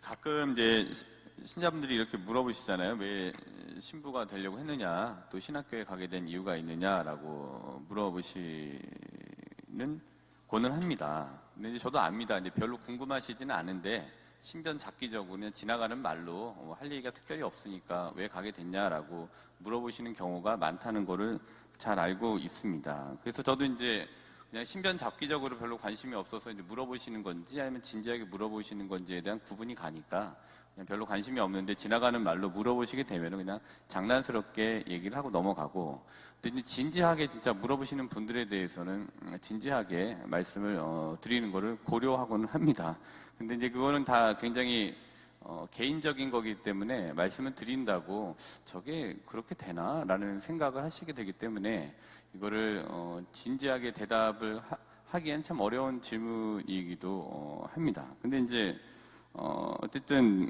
가끔 이제 신자분들이 이렇게 물어보시잖아요. 왜 신부가 되려고 했느냐, 또 신학교에 가게 된 이유가 있느냐라고 물어보시는 고는 합니다. 근데 이제 저도 압니다. 이제 별로 궁금하시지는 않은데 신변잡기적으로 그냥 지나가는 말로 할 얘기가 특별히 없으니까 왜 가게 됐냐라고 물어보시는 경우가 많다는 거를 잘 알고 있습니다. 그래서 저도 이제 그냥 신변잡기적으로 별로 관심이 없어서 이제 물어보시는 건지 아니면 진지하게 물어보시는 건지에 대한 구분이 가니까 그냥 별로 관심이 없는데 지나가는 말로 물어보시게 되면 그냥 장난스럽게 얘기를 하고 넘어가고, 근데 이제 진지하게 진짜 물어보시는 분들에 대해서는 진지하게 말씀을 드리는 거를 고려하고는 합니다. 근데 이제 그거는 다 굉장히 개인적인 거기 때문에 말씀을 드린다고 저게 그렇게 되나? 라는 생각을 하시게 되기 때문에 이거를 진지하게 대답을 하기엔 참 어려운 질문이기도 합니다. 근데 이제 어쨌든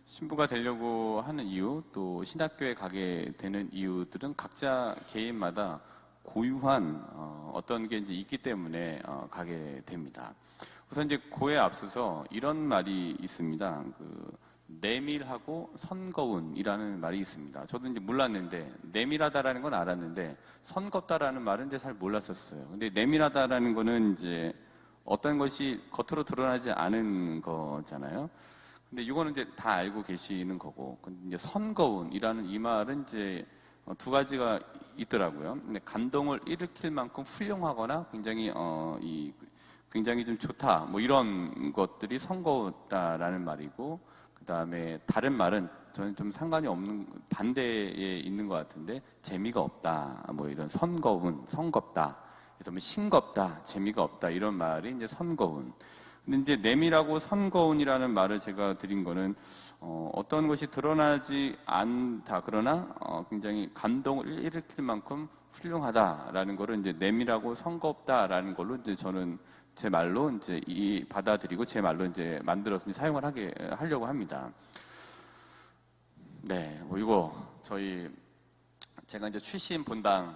신부가 되려고 하는 이유, 또 신학교에 가게 되는 이유들은 각자 개인마다 고유한 어떤 게 이제 있기 때문에 가게 됩니다. 우선 이제 그에 앞서서 이런 말이 있습니다. 내밀하고 선거운이라는 말이 있습니다. 저도 이제 몰랐는데, 내밀하다라는 건 알았는데 선겁다라는 말은 이제 잘 몰랐었어요. 근데 내밀하다라는 거는 이제 어떤 것이 겉으로 드러나지 않은 거잖아요. 근데 이거는 이제 다 알고 계시는 거고, 근데 이제 선거운이라는 이 말은 이제 두 가지가 있더라고요. 근데 감동을 일으킬 만큼 훌륭하거나 굉장히 좀 좋다, 뭐 이런 것들이 선거다라는 말이고, 그 다음에 다른 말은 저는 좀 상관이 없는 반대에 있는 것 같은데, 재미가 없다, 뭐 이런 선거운, 성겁다, 그래서 뭐 싱겁다, 재미가 없다, 이런 말이 이제 선거운. 근데 이제 내밀하고 선거운이라는 말을 제가 드린 거는 어떤 것이 드러나지 않다, 그러나 굉장히 감동을 일으킬 만큼 훌륭하다라는 거를 이제 내밀하고 선거없다라는 걸로 이제 저는 제 말로 이제 받아들이고 제 말로 이제 만들어서 사용을 하려고 합니다. 네, 뭐 이거 제가 이제 출신 본당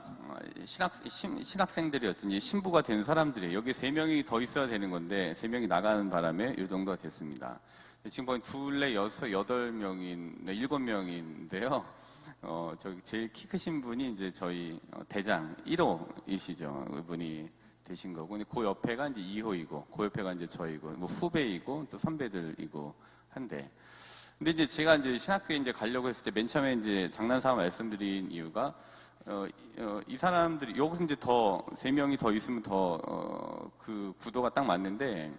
신학생들이었더니 신부가 된 사람들이 여기 3명이 더 있어야 되는 건데 3명이 나가는 바람에 이 정도가 됐습니다. 지금 보니 둘레 6, 8명인 7명인데요. 저기 제일 키 크신 분이 이제 저희 대장 1호이시죠. 그분이 되신 거고, 근데 그 옆에가 이제 2호이고, 그 옆에가 이제 저이고, 뭐 후배이고, 또 선배들이고 한데, 근데 이제 제가 이제 신학교에 이제 가려고 했을 때 맨 처음에 이제 장난삼아 말씀드린 이유가, 이 사람들이, 여기서 이제 3명이 더 있으면 그 구도가 딱 맞는데,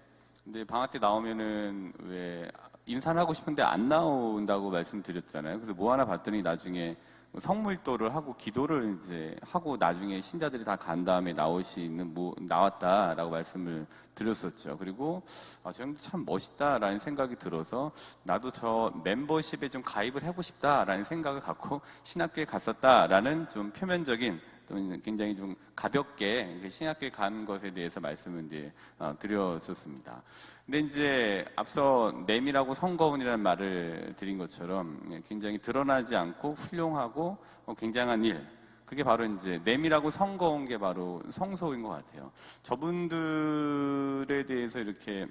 근데 방학 때 나오면은 왜 인사를 하고 싶은데 안 나온다고 말씀드렸잖아요. 그래서 뭐 하나 봤더니 나중에 성물도를 하고 기도를 이제 하고 나중에 신자들이 다 간 다음에 나왔다라고 말씀을 드렸었죠. 그리고 저 형도 참 멋있다라는 생각이 들어서 나도 저 멤버십에 좀 가입을 해보고 싶다라는 생각을 갖고 신학교에 갔었다라는 좀 표면적인, 또 굉장히 좀 가볍게 신학교에 간 것에 대해서 말씀을 이제 드렸었습니다. 근데 이제 앞서 내밀하고 선거운이라는 말을 드린 것처럼 굉장히 드러나지 않고 훌륭하고 굉장한 일, 그게 바로 이제 내밀하고 선거운 게 바로 성소인 것 같아요. 저분들에 대해서 이렇게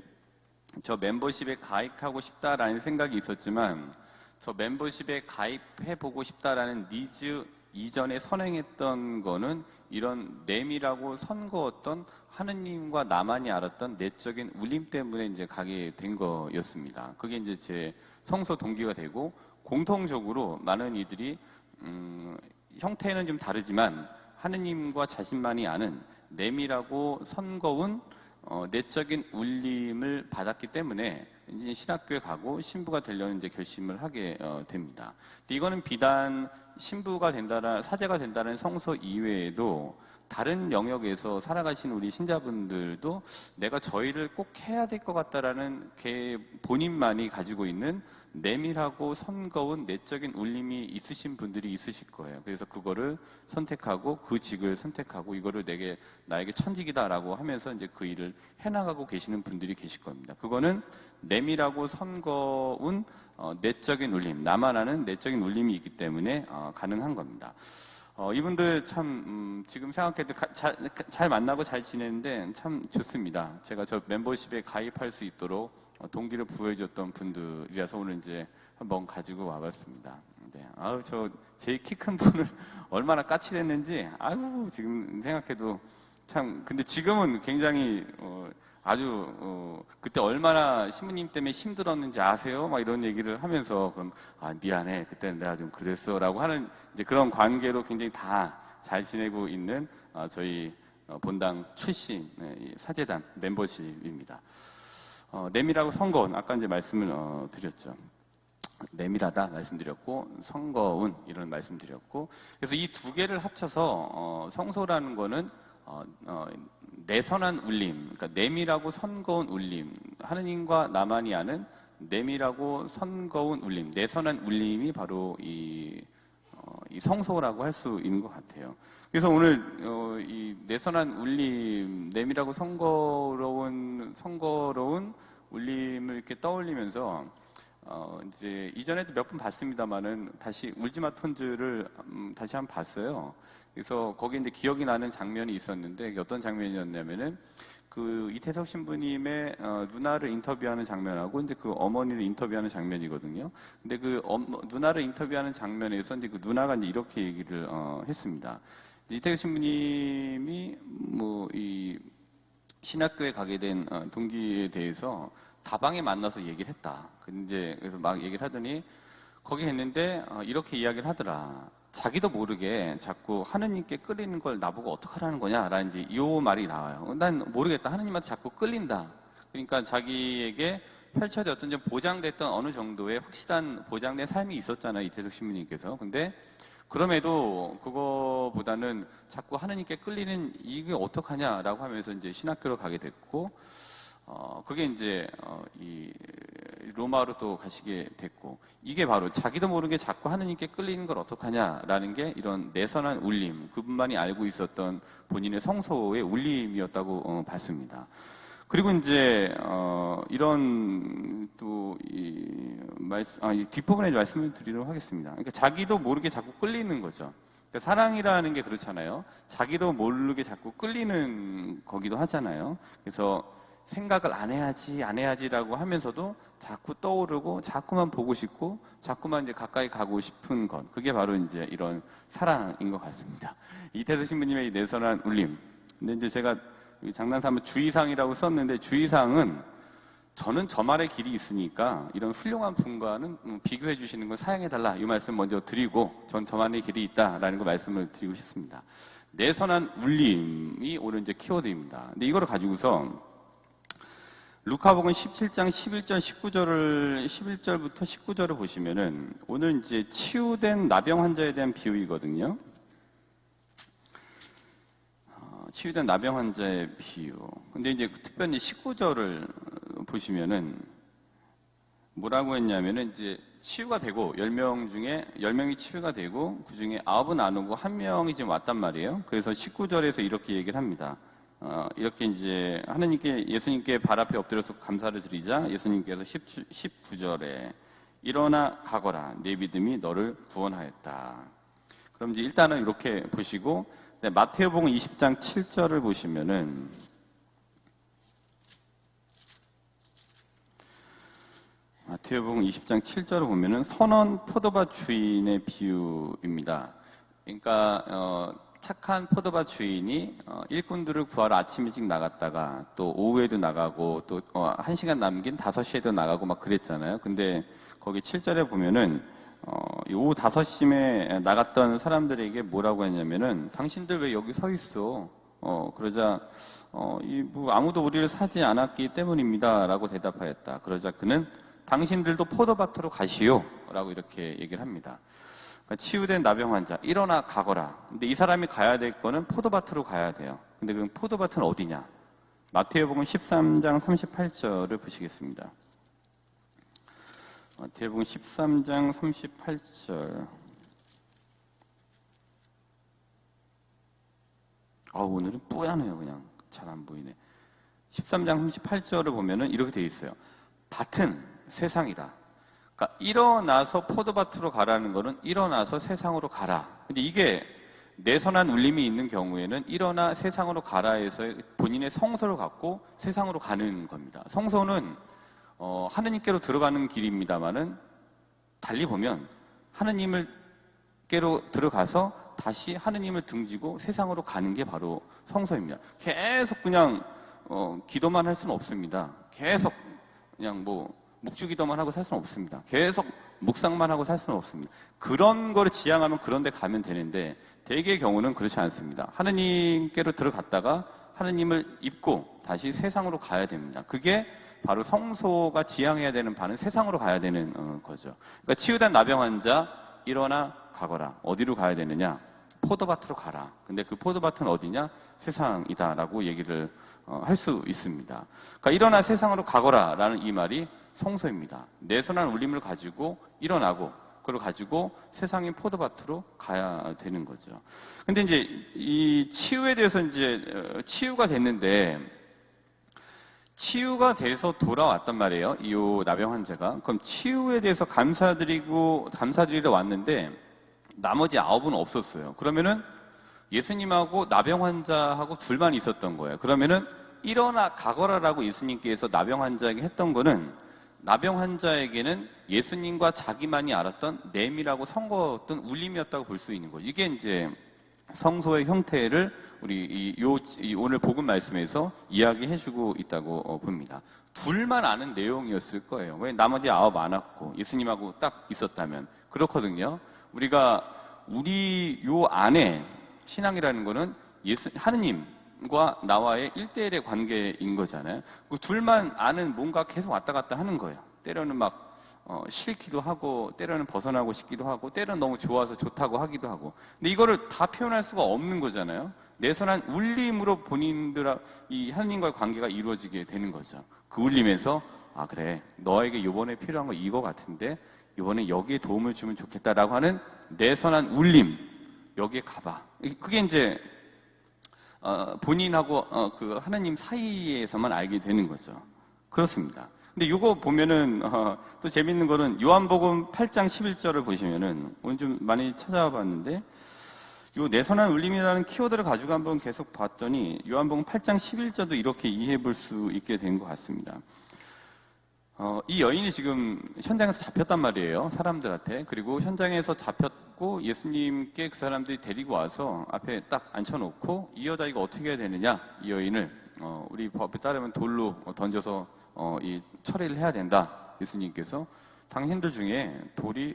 저 멤버십에 가입하고 싶다라는 생각이 있었지만, 저 멤버십에 가입해보고 싶다라는 니즈 이전에 선행했던 거는 이런 내밀하고 선거웠던 하느님과 나만이 알았던 내적인 울림 때문에 이제 가게 된 거였습니다. 그게 이제 제 성소 동기가 되고, 공통적으로 많은 이들이 형태는 좀 다르지만 하느님과 자신만이 아는 내밀하고 선거운 내적인 울림을 받았기 때문에 이제 신학교에 가고 신부가 되려는 이제 결심을 하게 됩니다. 이거는 비단 신부가 된다는, 사제가 된다는 성서 이외에도 다른 영역에서 살아가시는 우리 신자분들도 내가 저 일을 꼭 해야 될 것 같다라는 본인만이 가지고 있는 내밀하고 선거운 내적인 울림이 있으신 분들이 있으실 거예요. 그래서 그거를 선택하고 그 직을 선택하고 이거를 나에게 천직이다라고 하면서 이제 그 일을 해나가고 계시는 분들이 계실 겁니다. 그거는 내밀하고 선거운 내적인 울림, 나만 아는 내적인 울림이 있기 때문에 가능한 겁니다. 이분들 참 지금 생각해도 잘 만나고 잘 지내는데 참 좋습니다. 제가 저 멤버십에 가입할 수 있도록 동기를 부여해줬던 분들이라서 오늘 이제 한번 가지고 와봤습니다. 네. 아우, 제 키 큰 분을 얼마나 까칠했는지, 아유, 지금 생각해도 참, 근데 지금은 굉장히, 그때 얼마나 신부님 때문에 힘들었는지 아세요? 막 이런 얘기를 하면서, 그럼, 미안해. 그때는 내가 좀 그랬어. 라고 하는 이제 그런 관계로 굉장히 다 잘 지내고 있는, 저희 본당 출신 사제단 멤버십입니다. 내밀하고 성거운, 아까 이제 말씀을 드렸죠. 내밀하다 말씀드렸고, 성거운 이런 말씀드렸고, 그래서 이 두 개를 합쳐서 성소라는 거는 내선한 울림, 그러니까 내밀하고 선거운 울림, 하느님과 나만이 아는 내밀하고 선거운 울림, 내선한 울림이 바로 이 성소라고 할 수 있는 것 같아요. 그래서 오늘 이 내선한 울림, 내밀하고 선거로운 울림을 이렇게 떠올리면서 이제 이전에도 몇 번 봤습니다만은 다시 울지마 톤즈를 다시 한번 봤어요. 그래서 거기 이제 기억이 나는 장면이 있었는데 어떤 장면이었냐면은 그 이태석 신부님의 누나를 인터뷰하는 장면하고 이제 그 어머니를 인터뷰하는 장면이거든요. 근데 그 누나를 인터뷰하는 장면에서 이제 그 누나가 이제 이렇게 얘기를 했습니다. 이태석 신부님이 뭐 이 신학교에 가게 된 동기에 대해서 다방에 만나서 얘기를 했다. 그래서 막 얘기를 하더니 거기 했는데 이렇게 이야기를 하더라. 자기도 모르게 자꾸 하느님께 끌리는 걸 나보고 어떡하라는 거냐? 라는 이제 이 말이 나와요. 난 모르겠다. 하느님한테 자꾸 끌린다. 그러니까 자기에게 펼쳐졌던 좀 보장됐던 어느 정도의 확실한 보장된 삶이 있었잖아요. 이태석 신부님께서. 근데 그럼에도 그거보다는 자꾸 하느님께 끌리는 이게 어떡하냐라고 하면서 이제 신학교로 가게 됐고, 그게 이제, 이, 로마로 또 가시게 됐고, 이게 바로 자기도 모르게 자꾸 하느님께 끌리는 걸 어떡하냐라는 게 이런 내선한 울림, 그분만이 알고 있었던 본인의 성소의 울림이었다고 봤습니다. 그리고 이제, 이런 또, 이 뒷부분에 말씀을 드리도록 하겠습니다. 그러니까 자기도 모르게 자꾸 끌리는 거죠. 그러니까 사랑이라는 게 그렇잖아요. 자기도 모르게 자꾸 끌리는 거기도 하잖아요. 그래서 생각을 안 해야지라고 하면서도 자꾸 떠오르고, 자꾸만 보고 싶고, 자꾸만 이제 가까이 가고 싶은 것. 그게 바로 이제 이런 사랑인 것 같습니다. 이태석 신부님의 이 내선한 울림. 근데 이제 제가 장난삼아 주의사항이라고 썼는데, 주의사항은 저는 저만의 길이 있으니까 이런 훌륭한 분과는 비교해 주시는 걸 사양해달라. 이 말씀 먼저 드리고, 전 저만의 길이 있다라는 거 말씀을 드리고 싶습니다. 내선한 울림이 오늘 이제 키워드입니다. 근데 이거를 가지고서 루카복음 17장 11절부터 19절을 보시면은 오늘 이제 치유된 나병 환자에 대한 비유이거든요. 치유된 나병 환자의 비유. 근데 이제 특별히 19절을 보시면은 뭐라고 했냐면은 이제 치유가 되고 10명 중에 10명이 치유가 되고 그 중에 9은 안 오고 1명이 지금 왔단 말이에요. 그래서 19절에서 이렇게 얘기를 합니다. 이렇게 이제 하느님께 예수님께 발 앞에 엎드려서 감사를 드리자 예수님께서 19절에 일어나 가거라 내 믿음이 너를 구원하였다. 그럼 이제 일단은 이렇게 보시고 마태복음 20장 7절을 보시면은 마태복음 20장 7절을 보면은 선원 포도밭 주인의 비유입니다. 그러니까 착한 포도밭 주인이 일꾼들을 구하러 아침 일찍 나갔다가 또 오후에도 나가고 또 1시간 남긴 5시에도 나가고 막 그랬잖아요. 근데 거기 7절에 보면은 오후 5시쯤에 나갔던 사람들에게 뭐라고 했냐면은 당신들 왜 여기 서 있어? 그러자 뭐 아무도 우리를 사지 않았기 때문입니다. 라고 대답하였다. 그러자 그는 당신들도 포도밭으로 가시오. 라고 이렇게 얘기를 합니다. 그러니까 치유된 나병 환자, 일어나 가거라. 근데 이 사람이 가야 될 거는 포도밭으로 가야 돼요. 근데 그 포도밭은 어디냐? 마태복음 13장 38절을 보시겠습니다. 마태복음 13장 38절. 오늘은 뿌야네요. 그냥 잘 안 보이네. 13장 38절을 보면은 이렇게 되어 있어요. 밭은 세상이다. 그러니까 일어나서 포도밭으로 가라는 거는 일어나서 세상으로 가라. 근데 이게 내선한 울림이 있는 경우에는 일어나 세상으로 가라 해서 본인의 성소를 갖고 세상으로 가는 겁니다. 성소는 하느님께로 들어가는 길입니다만은 달리 보면 하느님께로 들어가서 다시 하느님을 등지고 세상으로 가는 게 바로 성소입니다. 계속 그냥 기도만 할 수는 없습니다. 계속 그냥 묵주기도만 하고 살 수는 없습니다. 계속 묵상만 하고 살 수는 없습니다. 그런 거를 지향하면 그런 데 가면 되는데 대개의 경우는 그렇지 않습니다. 하느님께로 들어갔다가 하느님을 잊고 다시 세상으로 가야 됩니다. 그게 바로 성소가 지향해야 되는 바는 세상으로 가야 되는 거죠. 그러니까 치유된 나병 환자 일어나 가거라. 어디로 가야 되느냐? 포도밭으로 가라. 근데 그 포도밭은 어디냐? 세상이다라고 얘기를 할 수 있습니다. 그러니까 일어나 세상으로 가거라라는 이 말이 성소입니다. 내 선한 울림을 가지고 일어나고 그걸 가지고 세상인 포도밭으로 가야 되는 거죠. 근데 이제 이 치유에 대해서 이제 치유가 됐는데 치유가 돼서 돌아왔단 말이에요. 이 나병 환자가. 그럼 치유에 대해서 감사드리러 왔는데 나머지 9은 없었어요. 그러면은 예수님하고 나병 환자하고 둘만 있었던 거예요. 그러면은 일어나 가거라라고 예수님께서 나병 환자에게 했던 거는 나병 환자에게는 예수님과 자기만이 알았던 내밀하고 성거했던 울림이었다고 볼 수 있는 거죠. 이게 이제 성소의 형태를 우리 오늘 복음 말씀에서 이야기해주고 있다고 봅니다. 둘만 아는 내용이었을 거예요. 왜 나머지 9 안 왔고 예수님하고 딱 있었다면 그렇거든요. 우리 요 안에 신앙이라는 거는 하느님과 나와의 1대1의 관계인 거잖아요. 그 둘만 아는 뭔가 계속 왔다 갔다 하는 거예요. 때로는 싫기도 하고, 때로는 벗어나고 싶기도 하고, 때로는 너무 좋아서 좋다고 하기도 하고. 근데 이거를 다 표현할 수가 없는 거잖아요. 내 선한 울림으로 이 하느님과의 관계가 이루어지게 되는 거죠. 그 울림에서, 그래. 너에게 이번에 필요한 거 이거 같은데, 이번에 여기에 도움을 주면 좋겠다라고 하는 내 선한 울림. 여기에 가봐. 그게 이제, 본인하고 그 하느님 사이에서만 알게 되는 거죠. 그렇습니다. 근데 이거 보면은 또 재밌는 거는 요한복음 8장 11절을 보시면은 오늘 좀 많이 찾아봤는데 요 내 선한 울림이라는 키워드를 가지고 한번 계속 봤더니 요한복음 8장 11절도 이렇게 이해해 볼 수 있게 된 것 같습니다. 이 여인이 지금 현장에서 잡혔단 말이에요. 사람들한테. 그리고 현장에서 잡혔고 예수님께 그 사람들이 데리고 와서 앞에 딱 앉혀놓고 이 여자 이거 어떻게 해야 되느냐? 이 여인을 우리 법에 따르면 돌로 던져서 이 처리를 해야 된다. 예수님께서 당신들 중에 돌이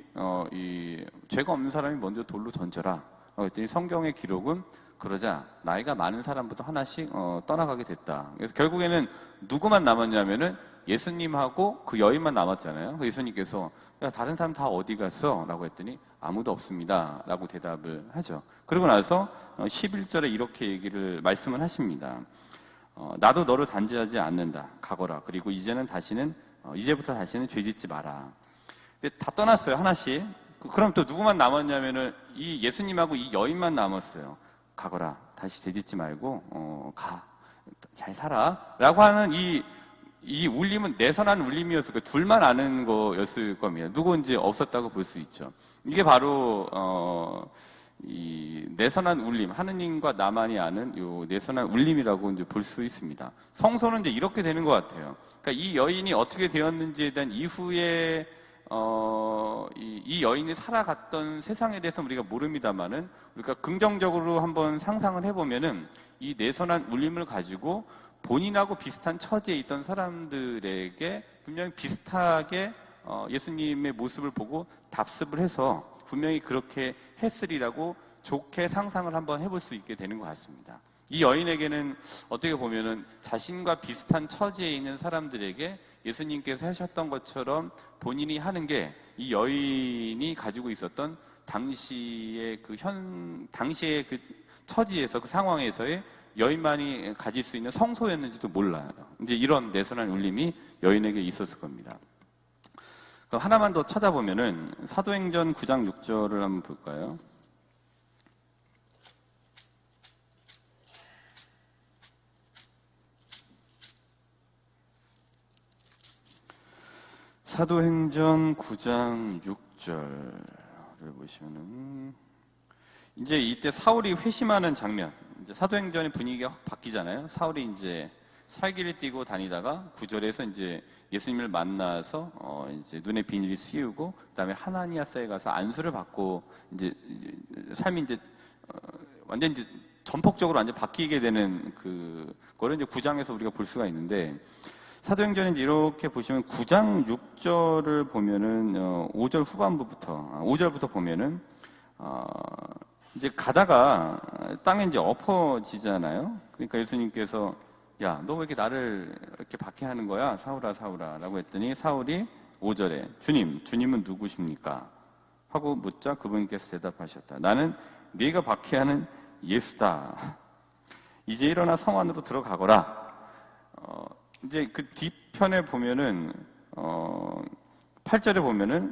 이 죄가 없는 사람이 먼저 돌로 던져라. 그랬더니 성경의 기록은 그러자 나이가 많은 사람부터 하나씩 떠나가게 됐다. 그래서 결국에는 누구만 남았냐면은 예수님하고 그 여인만 남았잖아요. 예수님께서 야 다른 사람 다 어디 갔어? 라고 했더니 아무도 없습니다. 라고 대답을 하죠. 그러고 나서 11절에 이렇게 말씀을 하십니다. 나도 너를 단죄하지 않는다. 가거라. 그리고 이제부터 다시는 죄짓지 마라. 근데 다 떠났어요. 하나씩. 그럼 또 누구만 남았냐면은 이 예수님하고 이 여인만 남았어요. 가거라. 다시 죄짓지 말고 가. 잘 살아. 라고 하는 이 울림은 내 선한 울림이었을 거예요. 둘만 아는 거였을 겁니다. 누구인지 없었다고 볼 수 있죠. 이게 바로 이 내선한 울림, 하느님과 나만이 아는 요 내선한 울림이라고 이제 볼 수 있습니다. 성소는 이제 이렇게 되는 것 같아요. 그러니까 이 여인이 어떻게 되었는지에 대한 이후에 이 여인이 살아갔던 세상에 대해서 우리가 모릅니다만은 우리가 긍정적으로 한번 상상을 해보면은 이 내선한 울림을 가지고 본인하고 비슷한 처지에 있던 사람들에게 분명히 비슷하게 예수님의 모습을 보고 답습을 해서 분명히 그렇게 했으리라고 좋게 상상을 한번 해볼 수 있게 되는 것 같습니다. 이 여인에게는 어떻게 보면은 자신과 비슷한 처지에 있는 사람들에게 예수님께서 하셨던 것처럼 본인이 하는 게 이 여인이 가지고 있었던 당시의 그 처지에서 그 상황에서의 여인만이 가질 수 있는 성소였는지도 몰라요. 이제 이런 내선한 울림이 여인에게 있었을 겁니다. 그럼 하나만 더 찾아보면은 사도행전 9장 6절을 한번 볼까요? 사도행전 9장 6절을 보시면은 이제 이때 사울이 회심하는 장면, 이제 사도행전의 분위기가 확 바뀌잖아요. 사울이 이제 살기를 띠고 다니다가 9절에서 이제 예수님을 만나서 이제 눈에 비닐이 씌우고 그다음에 하나니아스에 가서 안수를 받고 이제 삶이 이제 완전 이제 전폭적으로 완전 바뀌게 되는 그거를 이제 9장에서 우리가 볼 수가 있는데, 사도행전은 이렇게 보시면 9장 6절을 보면은 5절 후반부부터 5절부터 보면은 이제 가다가 땅에 이제 엎어지잖아요. 그러니까 예수님께서 야, 너 왜 이렇게 나를 이렇게 박해하는 거야? 사울아, 사울아. 라고 했더니 사울이 5절에 주님은 누구십니까? 하고 묻자 그분께서 대답하셨다. 나는 네가 박해하는 예수다. 이제 일어나 성 안으로 들어가거라. 이제 그 뒤편에 보면은 8절에 보면은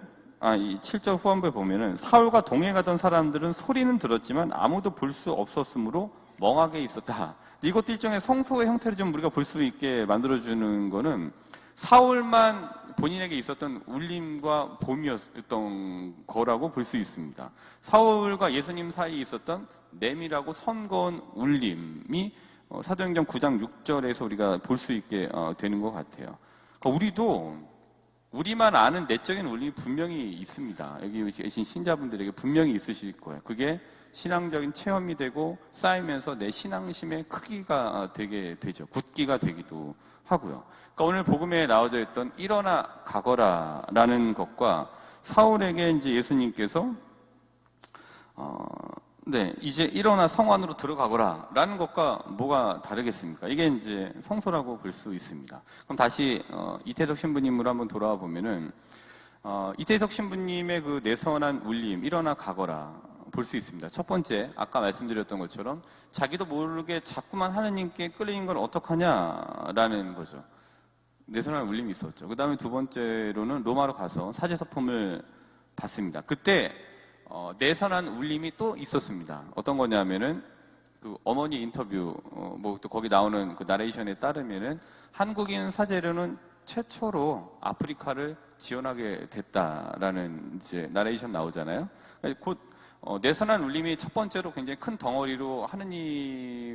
이 7절 후반부에 보면은 사울과 동행 가던 사람들은 소리는 들었지만 아무도 볼 수 없었으므로 멍하게 있었다. 이것도 일종의 성소의 형태를 좀 우리가 볼 수 있게 만들어주는 거는 사울만 본인에게 있었던 울림과 봄이었던 거라고 볼 수 있습니다. 사울과 예수님 사이에 있었던 내밀하고 선거운 울림이 사도행전 9장 6절에서 우리가 볼 수 있게 되는 것 같아요. 그러니까 우리도 우리만 아는 내적인 울림이 분명히 있습니다. 여기 계신 신자분들에게 분명히 있으실 거예요. 그게 신앙적인 체험이 되고 쌓이면서 내 신앙심의 크기가 되게 되죠. 굳기가 되기도 하고요. 그러니까 오늘 복음에 나와져 있던 일어나 가거라라는 것과 사울에게 이제 예수님께서 이제 일어나 성 안으로 들어가거라라는 것과 뭐가 다르겠습니까? 이게 이제 성소라고 볼 수 있습니다. 그럼 다시 이태석 신부님으로 한번 돌아와 보면은 이태석 신부님의 그 내선한 울림, 일어나 가거라 볼 수 있습니다. 첫 번째, 아까 말씀드렸던 것처럼 자기도 모르게 자꾸만 하느님께 끌리는 걸 어떡하냐라는 거죠. 내선한 울림이 있었죠. 그 다음에 두 번째로는 로마로 가서 사제서품을 받습니다. 그때 내선한 울림이 또 있었습니다. 어떤 거냐면은 그 어머니 인터뷰 뭐 또 거기 나오는 그 나레이션에 따르면은 한국인 사제료는 최초로 아프리카를 지원하게 됐다라는 이제 나레이션 나오잖아요. 곧 내선한 울림이 첫 번째로 굉장히 큰 덩어리로 하느님이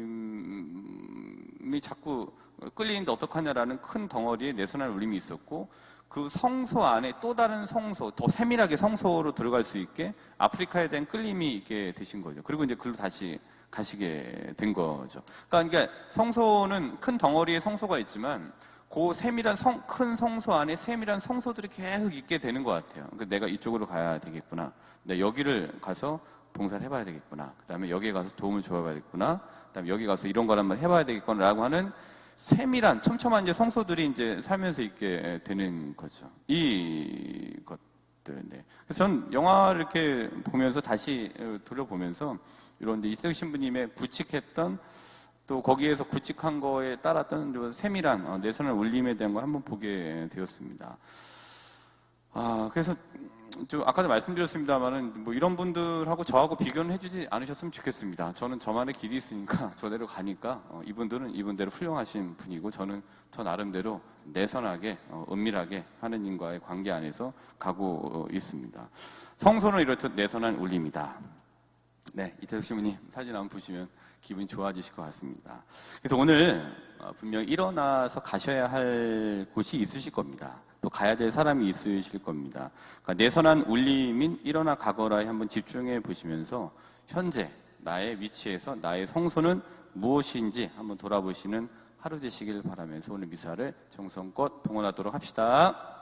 자꾸 끌리는데 어떡하냐라는 큰 덩어리에 내선한 울림이 있었고, 그 성소 안에 또 다른 성소, 더 세밀하게 성소로 들어갈 수 있게 아프리카에 대한 끌림이 있게 되신 거죠. 그리고 이제 글로 다시 가시게 된 거죠. 그러니까 성소는 큰 덩어리의 성소가 있지만 그 세밀한 큰 성소 안에 세밀한 성소들이 계속 있게 되는 것 같아요. 그러니까 내가 이쪽으로 가야 되겠구나. 내가 여기를 가서 봉사를 해봐야 되겠구나. 그 다음에 여기에 가서 도움을 줘야겠구나. 그 다음에 여기 가서 이런 걸 한번 해봐야 되겠구나. 라고 하는 세밀한, 촘촘한 이제 성소들이 이제 살면서 있게 되는 거죠. 이 것들. 네. 그래서 전 영화를 이렇게 보면서 다시 돌려보면서 이런 이태석 신부님의 구칙했던 또 거기에서 구칙한 거에 따랐던 세밀한 내선을 울림에 대한 걸 한번 보게 되었습니다. 그래서 아까도 말씀드렸습니다만은 뭐 이런 분들하고 저하고 비교는 해주지 않으셨으면 좋겠습니다. 저는 저만의 길이 있으니까 저대로 가니까 이분들은 이분대로 훌륭하신 분이고 저는 저 나름대로 내선하게 은밀하게 하느님과의 관계 안에서 가고 있습니다. 성소는 이렇듯 내선한 울림이다. 네, 이태석 신부님 사진 한번 보시면 기분이 좋아지실 것 같습니다. 그래서 오늘 분명 일어나서 가셔야 할 곳이 있으실 겁니다. 또 가야 될 사람이 있으실 겁니다. 그러니까 내선한 울림인 일어나 가거라에 한번 집중해 보시면서 현재 나의 위치에서 나의 성소는 무엇인지 한번 돌아보시는 하루 되시길 바라면서 오늘 미사를 정성껏 봉헌하도록 합시다.